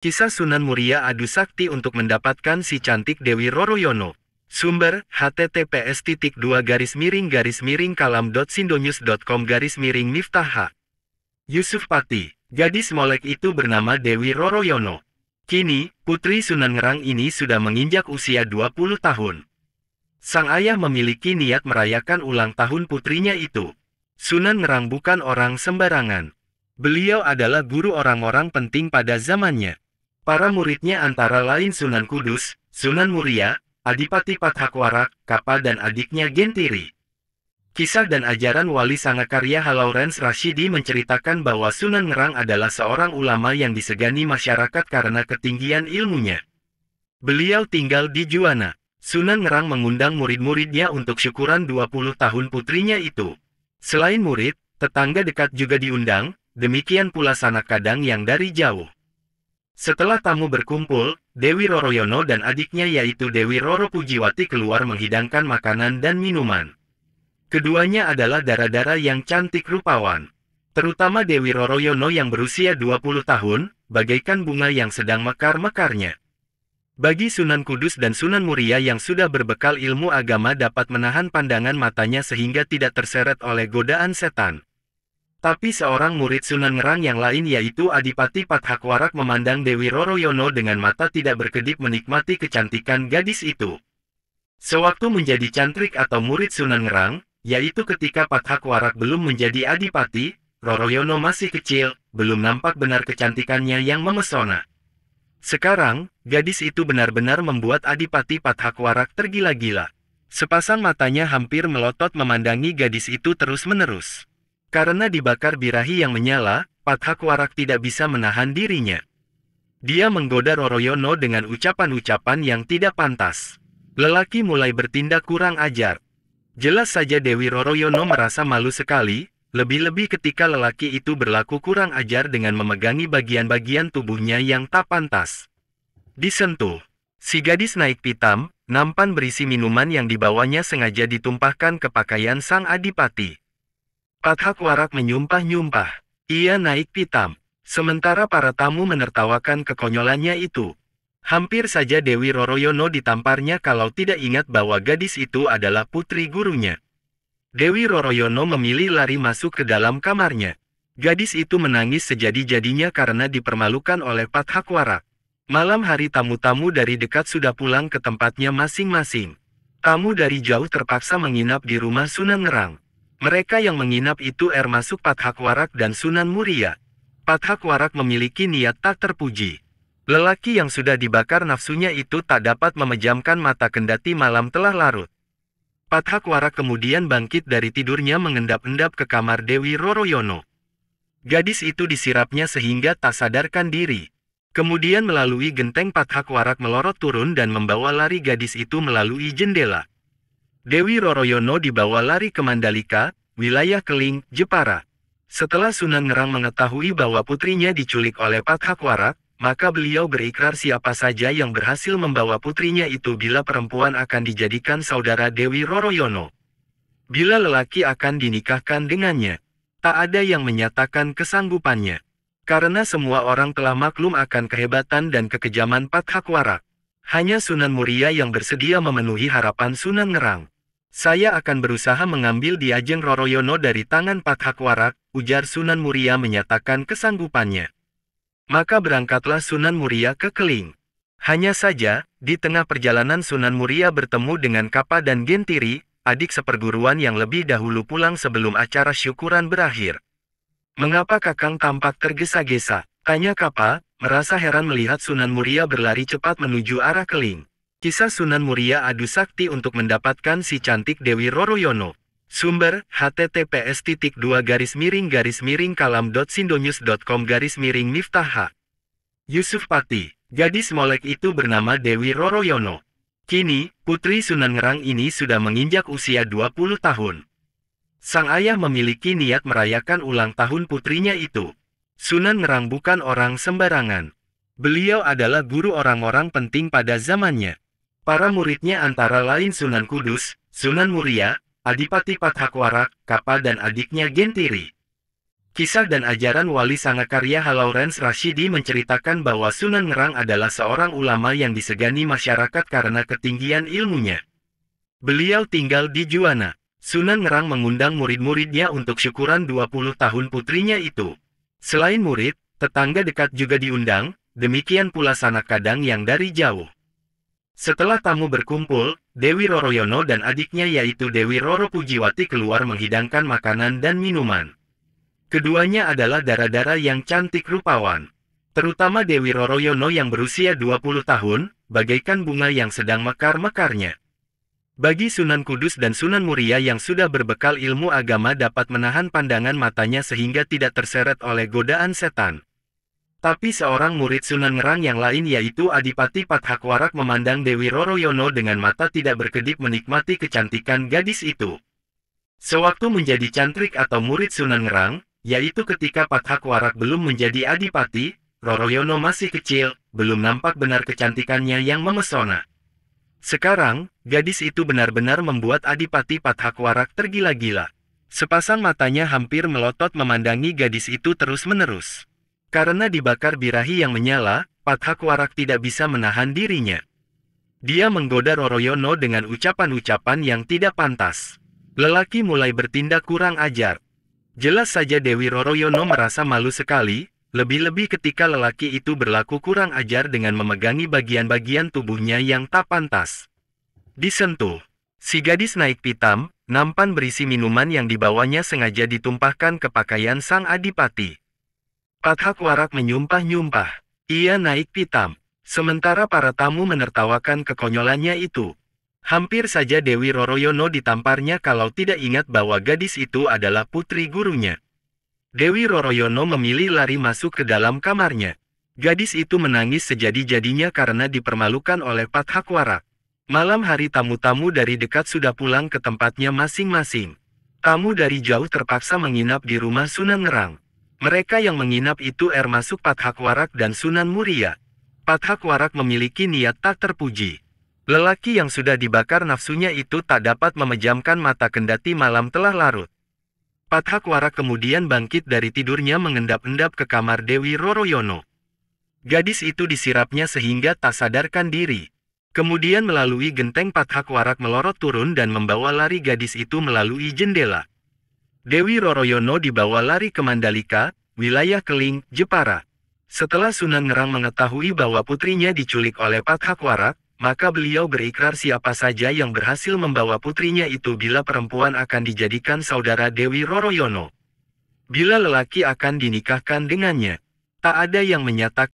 Kisah Sunan Muria adu sakti untuk mendapatkan si cantik Dewi Roroyono. Sumber, https://kalam.sindonews.com/miftah. Yusuf Pati, gadis molek itu bernama Dewi Roroyono. Kini, putri Sunan Ngerang ini sudah menginjak usia 20 tahun. Sang ayah memiliki niat merayakan ulang tahun putrinya itu. Sunan Ngerang bukan orang sembarangan. Beliau adalah guru orang-orang penting pada zamannya. Para muridnya antara lain Sunan Kudus, Sunan Muria, Adipati Pathakwarak, Kapa dan adiknya Gentiri. Kisah dan ajaran Wali Sangakarya Lawrence Rashidi menceritakan bahwa Sunan Ngerang adalah seorang ulama yang disegani masyarakat karena ketinggian ilmunya. Beliau tinggal di Juwana. Sunan Ngerang mengundang murid-muridnya untuk syukuran 20 tahun putrinya itu. Selain murid, tetangga dekat juga diundang, demikian pula sanak kadang yang dari jauh. Setelah tamu berkumpul, Dewi Roroyono dan adiknya yaitu Dewi Roro Pujiwati keluar menghidangkan makanan dan minuman. Keduanya adalah dara-dara yang cantik rupawan. Terutama Dewi Roroyono yang berusia 20 tahun, bagaikan bunga yang sedang mekar-mekarnya. Bagi Sunan Kudus dan Sunan Muria yang sudah berbekal ilmu agama dapat menahan pandangan matanya sehingga tidak terseret oleh godaan setan. Tapi seorang murid Sunan Ngerang yang lain yaitu Adipati Pathakwarak memandang Dewi Roroyono dengan mata tidak berkedip menikmati kecantikan gadis itu. Sewaktu menjadi cantrik atau murid Sunan Ngerang, yaitu ketika Pathakwarak belum menjadi adipati, Roroyono masih kecil, belum nampak benar kecantikannya yang memesona. Sekarang, gadis itu benar-benar membuat Adipati Pathakwarak tergila-gila. Sepasang matanya hampir melotot memandangi gadis itu terus-menerus. Karena dibakar birahi yang menyala, Pathakwarak tidak bisa menahan dirinya. Dia menggoda Roroyono dengan ucapan-ucapan yang tidak pantas. Lelaki mulai bertindak kurang ajar. Jelas saja Dewi Roroyono merasa malu sekali, lebih-lebih ketika lelaki itu berlaku kurang ajar dengan memegangi bagian-bagian tubuhnya yang tak pantas. Disentuh. Si gadis naik pitam, nampan berisi minuman yang dibawanya sengaja ditumpahkan ke pakaian sang adipati. Pathakwarak menyumpah-nyumpah. Ia naik pitam. Sementara para tamu menertawakan kekonyolannya itu. Hampir saja Dewi Roroyono ditamparnya kalau tidak ingat bahwa gadis itu adalah putri gurunya. Dewi Roroyono memilih lari masuk ke dalam kamarnya. Gadis itu menangis sejadi-jadinya karena dipermalukan oleh Pathakwarak. Malam hari tamu-tamu dari dekat sudah pulang ke tempatnya masing-masing. Tamu dari jauh terpaksa menginap di rumah Sunan Ngerang. Mereka yang menginap itu termasuk Pathakwarak dan Sunan Muria. Pathakwarak memiliki niat tak terpuji. Lelaki yang sudah dibakar nafsunya itu tak dapat memejamkan mata kendati malam telah larut. Pathakwarak kemudian bangkit dari tidurnya mengendap-endap ke kamar Dewi Roroyono. Gadis itu disirapnya sehingga tak sadarkan diri. Kemudian melalui genteng Pathakwarak melorot turun dan membawa lari gadis itu melalui jendela. Dewi Roroyono dibawa lari ke Mandalika, wilayah Keling, Jepara. Setelah Sunan Ngerang mengetahui bahwa putrinya diculik oleh Pathakwarak, maka beliau berikrar siapa saja yang berhasil membawa putrinya itu bila perempuan akan dijadikan saudara Dewi Roroyono. Bila lelaki akan dinikahkan dengannya. Tak ada yang menyatakan kesanggupannya. Karena semua orang telah maklum akan kehebatan dan kekejaman Pathakwarak. Hanya Sunan Muria yang bersedia memenuhi harapan Sunan Ngerang. Saya akan berusaha mengambil Diajeng Roroyono dari tangan Pathakwarak, ujar Sunan Muria menyatakan kesanggupannya. Maka berangkatlah Sunan Muria ke Keling. Hanya saja, di tengah perjalanan Sunan Muria bertemu dengan Kapa dan Gentiri, adik seperguruan yang lebih dahulu pulang sebelum acara syukuran berakhir. "Mengapa Kakang tampak tergesa-gesa?" tanya Kapa, merasa heran melihat Sunan Muria berlari cepat menuju arah Keling. Kisah Sunan Muria adu sakti untuk mendapatkan si cantik Dewi Roroyono. Sumber, https://kalam.sindonews.com/miftah. Yusuf Pati, gadis molek itu bernama Dewi Roroyono. Kini, putri Sunan Ngerang ini sudah menginjak usia 20 tahun. Sang ayah memiliki niat merayakan ulang tahun putrinya itu. Sunan Ngerang bukan orang sembarangan. Beliau adalah guru orang-orang penting pada zamannya. Para muridnya antara lain Sunan Kudus, Sunan Muria, Adipati Pathakwarak, Kapa dan adiknya Gentiri. Kisah dan ajaran Wali Sangakarya Lawrence Rashidi menceritakan bahwa Sunan Ngerang adalah seorang ulama yang disegani masyarakat karena ketinggian ilmunya. Beliau tinggal di Juwana. Sunan Ngerang mengundang murid-muridnya untuk syukuran 20 tahun putrinya itu. Selain murid, tetangga dekat juga diundang, demikian pula sanak kadang yang dari jauh. Setelah tamu berkumpul, Dewi Roroyono dan adiknya yaitu Dewi Roro Pujiwati keluar menghidangkan makanan dan minuman. Keduanya adalah dara-dara yang cantik rupawan. Terutama Dewi Roroyono yang berusia 20 tahun, bagaikan bunga yang sedang mekar-mekarnya. Bagi Sunan Kudus dan Sunan Muria yang sudah berbekal ilmu agama dapat menahan pandangan matanya sehingga tidak terseret oleh godaan setan. Tapi seorang murid Sunan Ngerang yang lain yaitu Adipati Pathakwarak memandang Dewi Roroyono dengan mata tidak berkedip menikmati kecantikan gadis itu. Sewaktu menjadi cantrik atau murid Sunan Ngerang, yaitu ketika Pathakwarak belum menjadi adipati, Roroyono masih kecil, belum nampak benar kecantikannya yang memesona. Sekarang, gadis itu benar-benar membuat Adipati Pathakwarak tergila-gila. Sepasang matanya hampir melotot memandangi gadis itu terus-menerus. Karena dibakar birahi yang menyala, Pathakwarak tidak bisa menahan dirinya. Dia menggoda Roroyono dengan ucapan-ucapan yang tidak pantas. Lelaki mulai bertindak kurang ajar. Jelas saja Dewi Roroyono merasa malu sekali, lebih-lebih ketika lelaki itu berlaku kurang ajar dengan memegangi bagian-bagian tubuhnya yang tak pantas. Disentuh. Si gadis naik pitam, nampan berisi minuman yang dibawanya sengaja ditumpahkan ke pakaian sang adipati. Pathakwarak menyumpah-nyumpah. Ia naik pitam. Sementara para tamu menertawakan kekonyolannya itu. Hampir saja Dewi Roroyono ditamparnya kalau tidak ingat bahwa gadis itu adalah putri gurunya. Dewi Roroyono memilih lari masuk ke dalam kamarnya. Gadis itu menangis sejadi-jadinya karena dipermalukan oleh Pathakwarak. Malam hari tamu-tamu dari dekat sudah pulang ke tempatnya masing-masing. Tamu dari jauh terpaksa menginap di rumah Sunan Ngerang. Mereka yang menginap itu termasuk Pathakwarak dan Sunan Muria. Pathakwarak memiliki niat tak terpuji. Lelaki yang sudah dibakar nafsunya itu tak dapat memejamkan mata kendati malam telah larut. Pathakwarak kemudian bangkit dari tidurnya mengendap-endap ke kamar Dewi Roroyono. Gadis itu disirapnya sehingga tak sadarkan diri. Kemudian melalui genteng Pathakwarak melorot turun dan membawa lari gadis itu melalui jendela. Dewi Roroyono dibawa lari ke Mandalika, wilayah Keling, Jepara. Setelah Sunan Ngerang mengetahui bahwa putrinya diculik oleh Pathakwarak, maka beliau berikrar siapa saja yang berhasil membawa putrinya itu bila perempuan akan dijadikan saudara Dewi Roroyono. Bila lelaki akan dinikahkan dengannya. Tak ada yang menyatakan